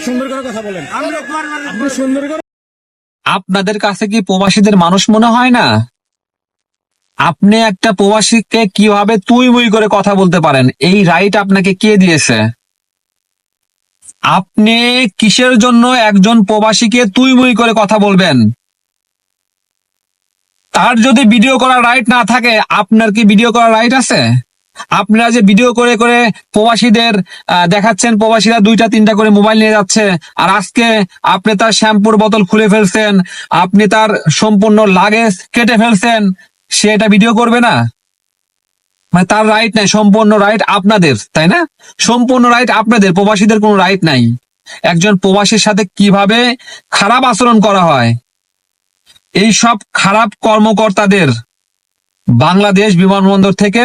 সুন্দর করে কথা বলেন, আপনি সুন্দর করে। আপনাদের কাছে কি প্রবাসীদের মানুষ মনে হয় না? আপনি একটা প্রবাসীকে কিভাবে তুই মুই করে কথা বলতে পারেন? এই রাইট আপনাকে কে দিয়েছে? আপনি কিসের জন্য একজন প্রবাসীকে তুই মুই করে কথা বলবেন? তার যদি ভিডিও করার রাইট না থাকে, আপনার কি ভিডিও করার রাইট আছে? আপনারা যে ভিডিও করে করে প্রবাসীদের দেখাচ্ছেন, প্রবাসীরা 2টা 3টা করে মোবাইল নিয়ে যাচ্ছে, আর আজকে আপনি তার শ্যাম্পুর বোতল খুলে ফেলছেন, আপনি তার সম্পূর্ণ লাগেজ কেটে ফেলছেন, সে এটা ভিডিও করবে না? মানে তার রাইট নাই, সম্পূর্ণ রাইট আপনাদের, তাই না? সম্পূর্ণ রাইট আপনাদের, প্রবাসীদের কোনো রাইট নাই। একজন প্রবাসীর সাথে কিভাবে খারাপ আচরণ করা হয়, এই সব খারাপ কর্মকর্তাদের বাংলাদেশ বিমানবন্দর থেকে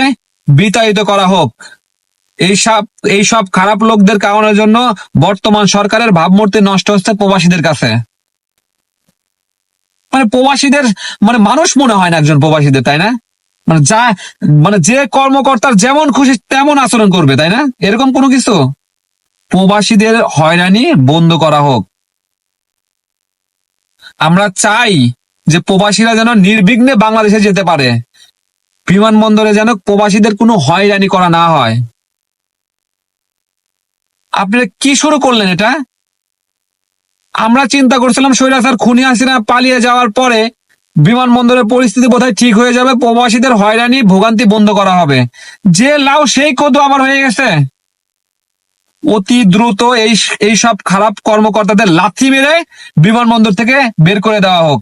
বিতাড়িত করা হোক। এইসব খারাপ লোকদের কারণের জন্য বর্তমান সরকারের ভাবমূর্তি নষ্ট হচ্ছে প্রবাসীদের কাছে। মানে প্রবাসীদের মানে মানুষ মনে হয় না একজন প্রবাসীদের, তাই না? মানে যে কর্মকর্তার যেমন খুশি তেমন আচরণ করবে, তাই না? এরকম কোনো কিছু। প্রবাসীদের হয়রানি বন্ধ করা হোক। আমরা চাই যে প্রবাসীরা যেন নির্বিঘ্নে বাংলাদেশে যেতে পারে, বিমানবন্দরে যেন প্রবাসীদের কোনো হয়রানি করা না হয়। আপনারা কি শুরু করলেন এটা? আমরা চিন্তা করছিলাম স্বৈরাচার খুনি হাসিনা পালিয়ে যাওয়ার পরে বিমানবন্দরের পরিস্থিতি বোধহয় ঠিক হয়ে যাবে, প্রবাসীদের হয়রানি ভোগান্তি বন্ধ করা হবে। যে লাউ সেই কদু আবার হয়ে গেছে। অতি দ্রুত এই সব খারাপ কর্মকর্তাদের লাথি মেরে বিমানবন্দর থেকে বের করে দেওয়া হোক।